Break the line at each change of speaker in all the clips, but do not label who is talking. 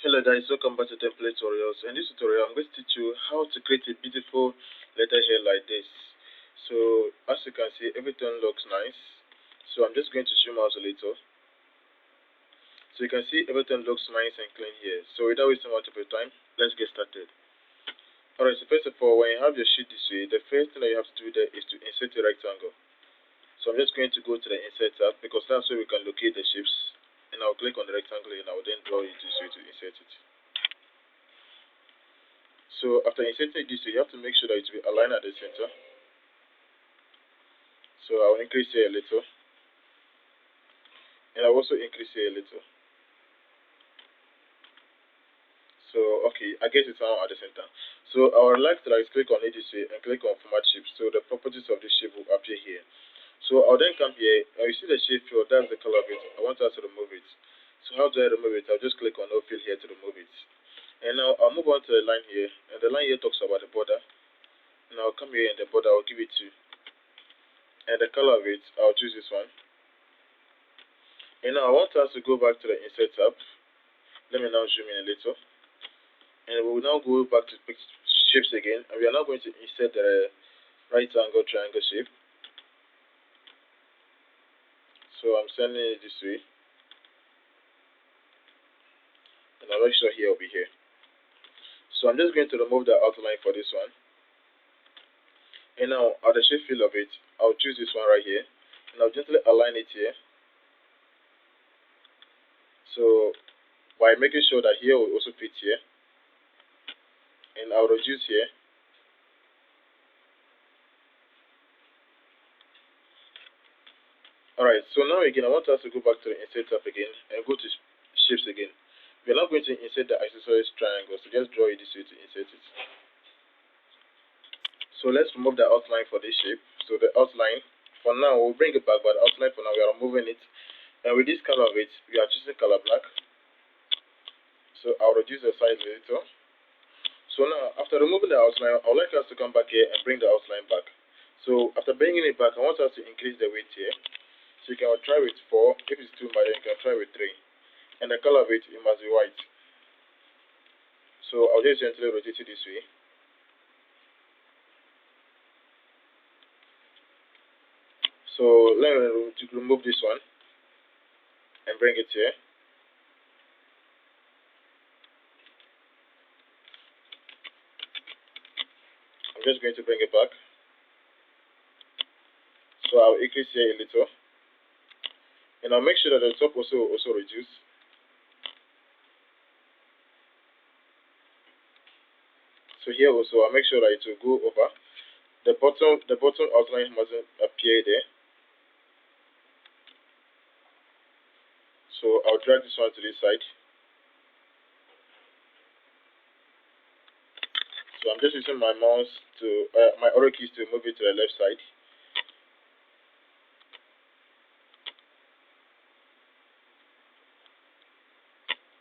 Hello guys, welcome back to template tutorials. In this tutorial, I'm going to teach you how to create a beautiful letterhead like this. So as you can see, everything looks nice. So I'm just going to zoom out a little. So you can see everything looks nice and clean here. So without wasting much of your time, let's get started. Alright, so first of all, when you have your sheet this way, the first thing that you have to do there is to insert a rectangle. So I'm just going to go to the insert tab because that's where we can locate the shapes. And I'll click on the rectangle and I'll then draw it this way to insert it. So after inserting this, you have to make sure that it will align at the center. So I'll increase here a little, and I'll also increase here a little. So okay, I guess it's now at the center. So I would like to click on it this way and click on format shape. So the properties of this shape will appear here. So I'll then come here. Now you see the shape fill, that's the color of it. I want us to remove it. So how do I remove it? I'll just click on no fill here to remove it. And now I'll move on to the line here, and the line here talks about the border. And I'll come here and the border, I'll give it to, and the color of it, I'll choose this one. And now I want us to go back to the insert tab. Let me now zoom in a little, and we will now go back to shapes again, and we are now going to insert the right angle triangle shape. So I'm sending it this way, and I'll make sure here will be here. So I'm just going to remove the outline for this one. And now at the shape fill of it, I'll choose this one right here, and I'll gently align it here. So by making sure that here will also fit here, and I'll reduce here. Alright, so now again I want us to go back to the insert tab again and go to shapes again. We're now going to insert the accessories triangle, so just draw it this way to insert it. So let's remove the outline for this shape. So the outline, for now, we'll bring it back, but the outline for now, we are removing it. And with this color of it, we are choosing color black. So I'll reduce the size a little. So now, after removing the outline, I would like us to come back here and bring the outline back. So after bringing it back, I want us to increase the weight here. So you can try with 4. If it's too much, you can try with 3. And the color of it must be white. So I'll just gently rotate it this way. So let me remove this one and bring it here. I'm just going to bring it back. So I'll increase here a little. And I'll make sure that the top also reduce. So here also I'll make sure that it will go over. The bottom outline mustn't appear there. So I'll drag this one to this side. So I'm just using my mouse to my arrow keys to move it to the left side.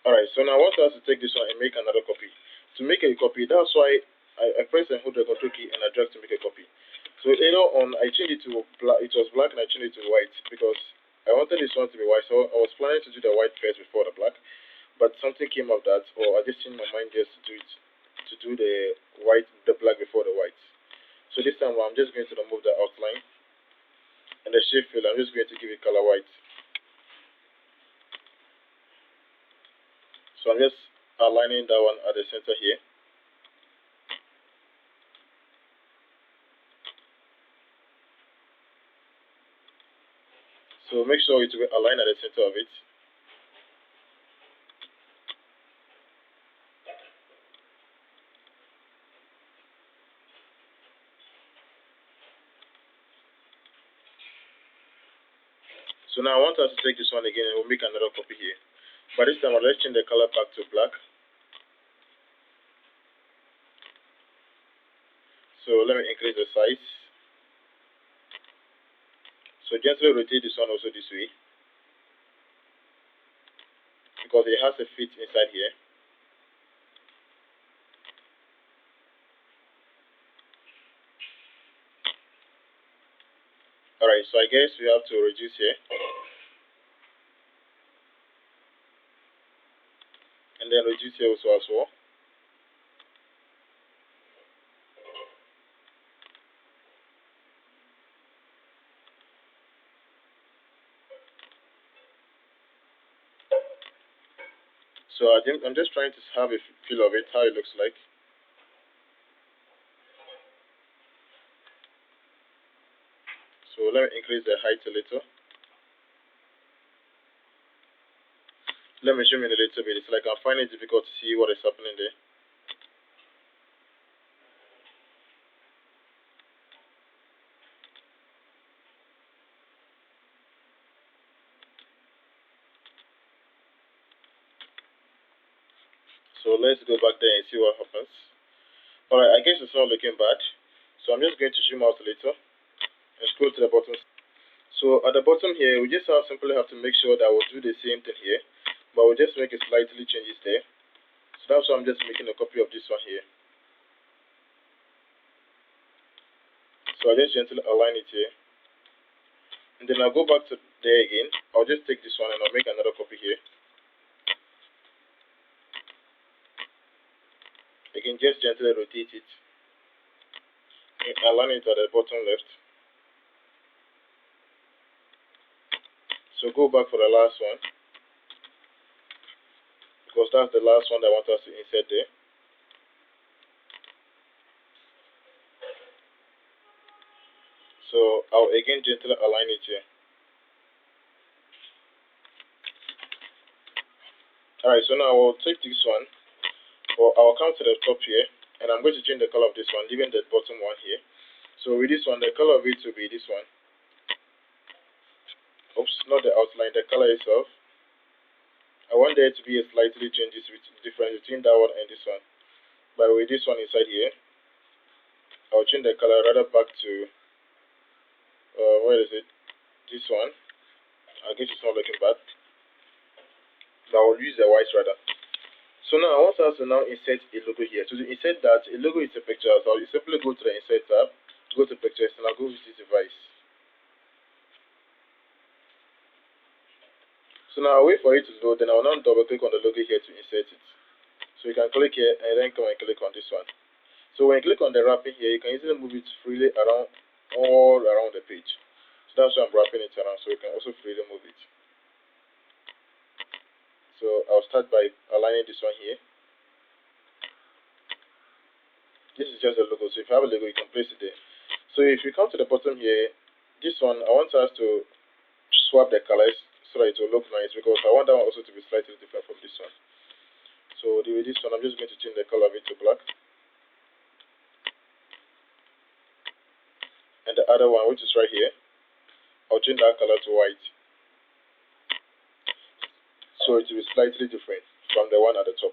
Alright, so now I want us to take this one and make another copy. To make a copy, that's why I press and hold the control key and I drag to make a copy. So later on, I changed it to black. It was black and I changed it to white because I wanted this one to be white. So I was planning to do the white first before the black, but something came of that, or I just changed my mind just to do it, to do the black before the white. So this time I'm just going to remove the outline and the shape fill. I'm just going to give it color white. So I'm just aligning that one at the center here. So make sure it will align at the center of it. So now I want us to take this one again and we'll make another copy here. But this time let's change the color back to black. So let me increase the size. So gently rotate this one also this way, because it has a fit inside here. Alright, so I guess we have to reduce here. And then reduce here also as well. So I'm just trying to have a feel of it, how it looks like. So let me increase the height a little. Let me zoom in a little bit. It's like I'm finding it difficult to see what is happening there. So let's go back there and see what happens. Alright, I guess it's not looking bad. So I'm just going to zoom out a little and scroll to the bottom. So at the bottom here, we just simply have to make sure that we'll do the same thing here, but we'll just make a slightly changes there. So that's why I'm just making a copy of this one here. So I'll just gently align it here. And then I'll go back to there again. I'll just take this one and I'll make another copy here. Again, just gently rotate it. And align it at the bottom left. So go back for the last one, because that's the last one that I want us to insert there. So I'll again gently align it here. Alright, so now I'll take this one, or I'll come to the top here, and I'm going to change the color of this one, leaving the bottom one here. So with this one, the color of it will be this one. Oops, not the outline, the color itself. I want there to be a slightly changes difference between that one and this one. But with this one inside here, I'll change the color rather back to where is it? This one. I guess it's not looking bad. But I'll use the white rather. So now I want us to now insert a logo here. So to insert that, a logo is a picture. So I'll simply go to the insert tab, go to pictures, and I'll go with this device. So now I'll wait for it to load, then I'll now double click on the logo here to insert it. So you can click here and then come and click on this one. So when you click on the wrapping here, you can easily move it freely around, all around the page. So that's why I'm wrapping it around, so you can also freely move it. So I'll start by aligning this one here. This is just a logo, so if you have a logo, you can place it there. So if you come to the bottom here, this one, I want us to swap the colors so that it will look nice, because I want that one also to be slightly different from this one. So with this one, I'm just going to change the color of it to black. And the other one, which is right here, I'll change that color to white. So it will be slightly different from the one at the top.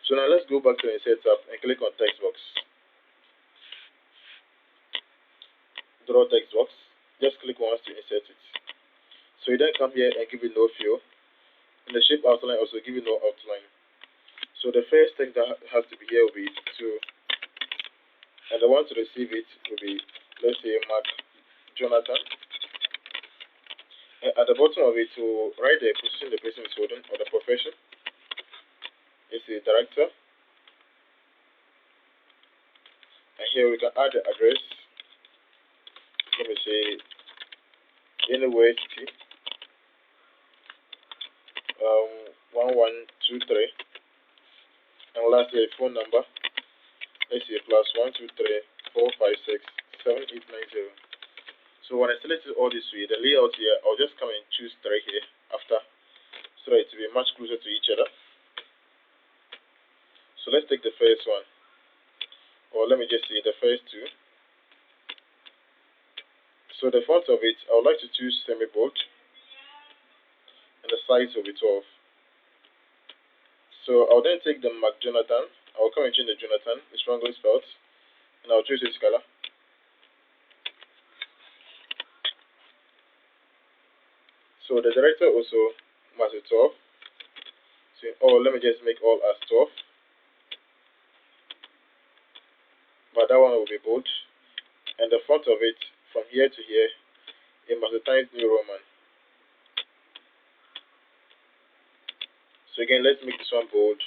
So now let's go back to the insert tab and click on text box. Draw text box. Just click once to insert it. So you then come here and give it no fill. And the shape outline also give it no outline. So the first text that has to be here will be 2. And the one to receive it will be, let's say, Mark Jonathan. And at the bottom of it, to write the position the person is holding or the profession. It's the director. And here we can add the address. Let me say University 1123. And lastly, a phone number. Let's say +12345678890. So when I selected all this way, the layout here, I'll just come and choose 3 here after, so that it will be much closer to each other. So let's take the first one, or let me just say the first 2. So the font of it, I would like to choose semi-bold, and the size will be 12. So I'll then take the Mark Jonathan. I'll come and change the Jonathan, it's wrongly spelled, and I'll choose this color. So the director also must be 12. So let me just make all as 12. But that one will be bold. And the font of it, from here to here, it must be Times New Roman. So again, let's make this one bold.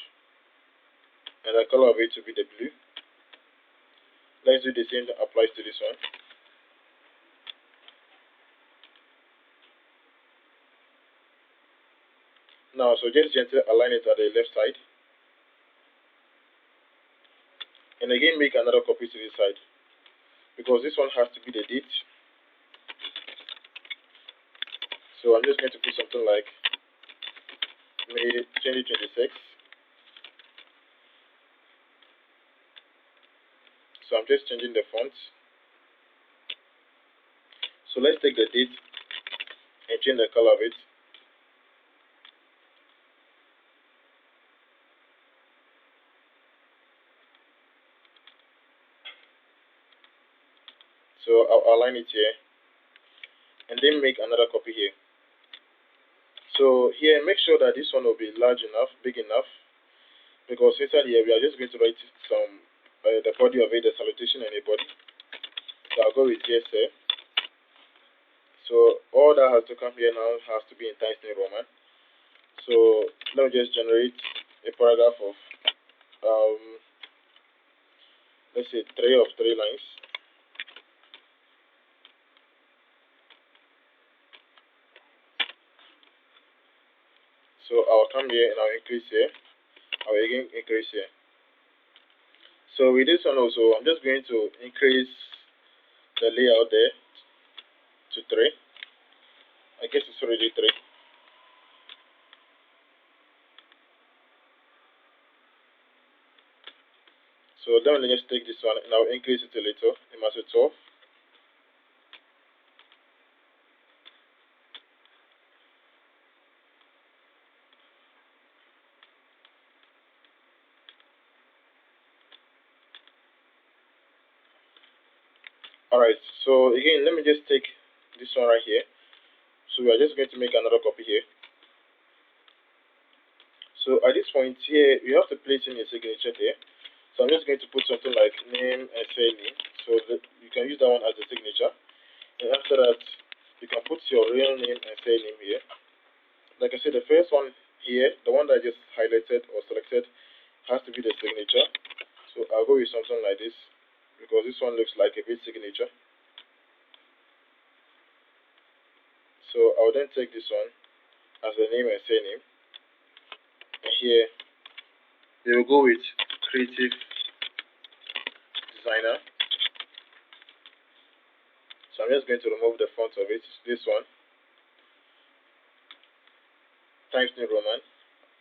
and the color of it to be the blue. Let's do the same that applies to this one. Now, so just gently align it at the left side, and again make another copy to this side, because this one has to be the date. So I'm just going to put something like May 2026. So I'm just changing the font. So let's take the date and change the color of it. So I'll align it here, and then make another copy here. So here, make sure that this one will be large enough, big enough, because inside here we are just going to write some the body of it, the salutation and the body. So I'll go with yes sir. So all that has to come here now has to be in Times New Roman. So let me just generate a paragraph of let's say 3 lines. So I'll come here and I'll increase here. I'll again increase here. So with this one also, I'm just going to increase the layout there to 3. I guess it's already 3. So then let's take this one and I'll increase it a little. It must be 12. Alright, so again, let me just take this one right here. So we are just going to make another copy here. So at this point here, you have to place in your signature here. So I'm just going to put something like name and surname. So that you can use that one as a signature. And after that, you can put your real name and surname here. Like I said, the first one here, the one that I just highlighted or selected, has to be the signature. So I'll go with something like this, because this one looks like a bit signature. So I'll then take this one as the name and surname. And here, we will go with creative designer. So I'm just going to remove the font of it, this one, Times New Roman.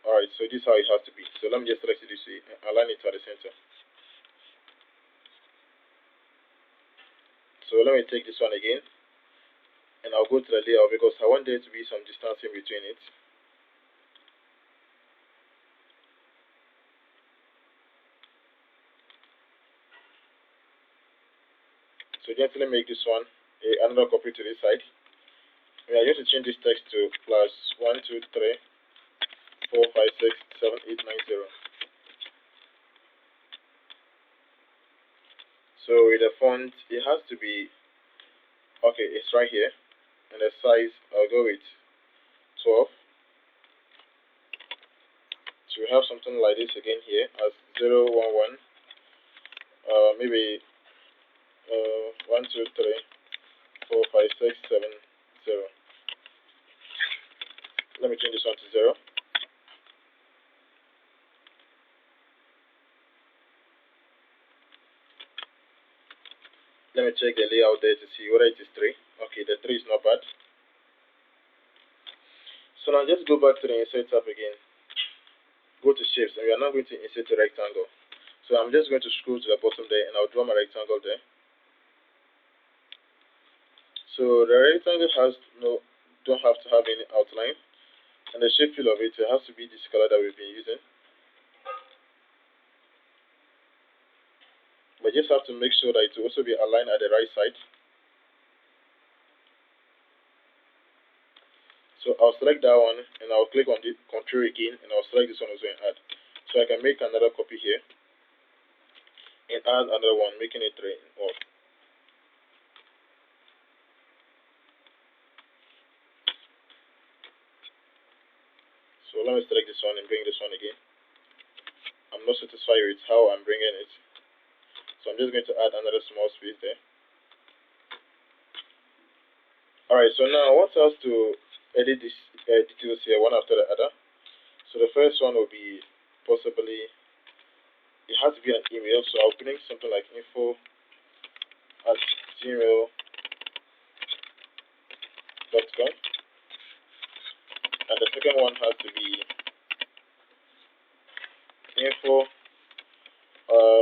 Alright, so this is how it has to be. So let me just select this and align it to the center. So let me take this one again, and I'll go to the layout because I want there to be some distance in between it. So gently make this one another copy to this side. We are going to change this text to plus 1, 2, 3, 4, 5, 6, 7, 8, 9, 0. So with the font, it has to be, okay, it's right here. And the size, I'll go with 12. So we have something like this again here as 0, 1, 1. Maybe 1, 2, 3, 4, 5, 6, 7, 0. Let me change this one to 0. Let me check the layout there to see whether it is 3. Okay, the 3 is not bad. So now just go back to the insert tab again. Go to shapes, and we are now going to insert a rectangle. So I'm just going to scroll to the bottom there, and I'll draw my rectangle there. So the rectangle don't have to have any outline, and the shape fill of it has to be this color that we've been using. But just have to make sure that it will also be aligned at the right side. So I'll select that one, and I'll click on the control again, and I'll select this one also and add. So I can make another copy here, and add another one, making it 3 off. So let me select this one and bring this one again. I'm I'm not satisfied with how I'm bringing it. So I'm just going to add another small space there. Alright, so now I want us to edit these details here one after the other. So the first one will be possibly, it has to be an email, so I'll bring something like info@gmail.com, and the second one has to be info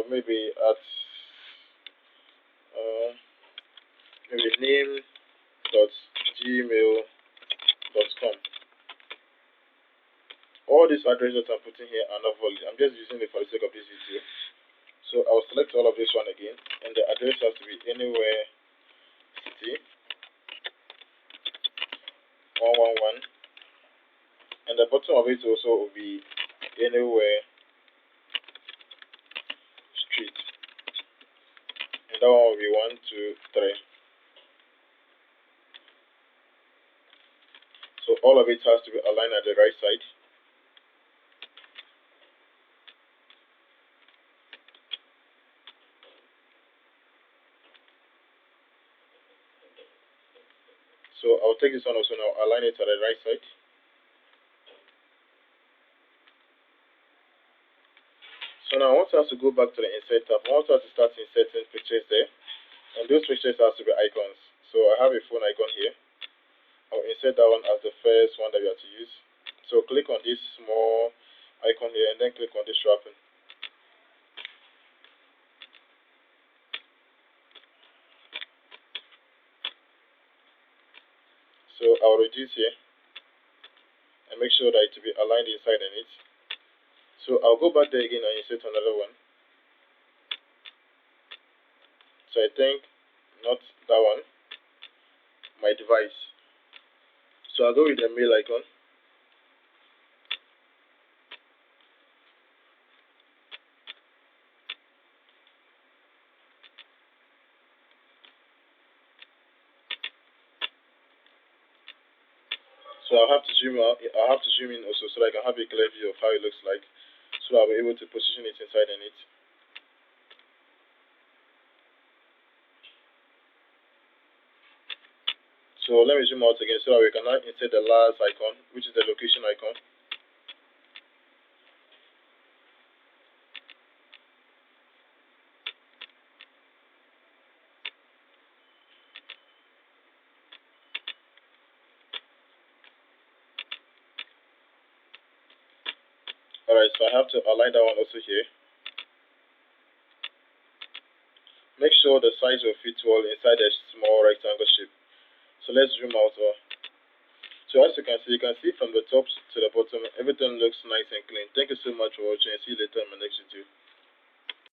maybe at maybe name.gmail.com. All these addresses I'm putting here are not valid. I'm just using it for the sake of this video. So I'll select all of this one again, and the address has to be anywhere city 111, and the bottom of it also will be anywhere street, and that one will be 123. So all of it has to be aligned at the right side. So I'll take this one also now, align it at the right side. So now I want us to go back to the insert tab. I want us to start inserting pictures there, and those pictures have to be icons. So I have a phone icon here. I'll insert that one as the first one that we have to use. So click on this small icon here, and then click on this wrapping. So I'll reduce here and make sure that it will be aligned inside and it. So I'll go back there again and insert another one. So I think not that one, my device. So I'll go with the mail icon. So I'll have to zoom out. I'll have to zoom in also so that I can have a clear view of how it looks like. So I'll be able to position it inside and it. So let me zoom out again so that we can now insert the last icon, which is the location icon. Alright, so I have to align that one also here. Make sure the size will fit well inside the small rectangle shape. So let's zoom out. So as you can see from the top to the bottom, everything looks nice and clean. Thank you so much for watching, and see you later in my next video.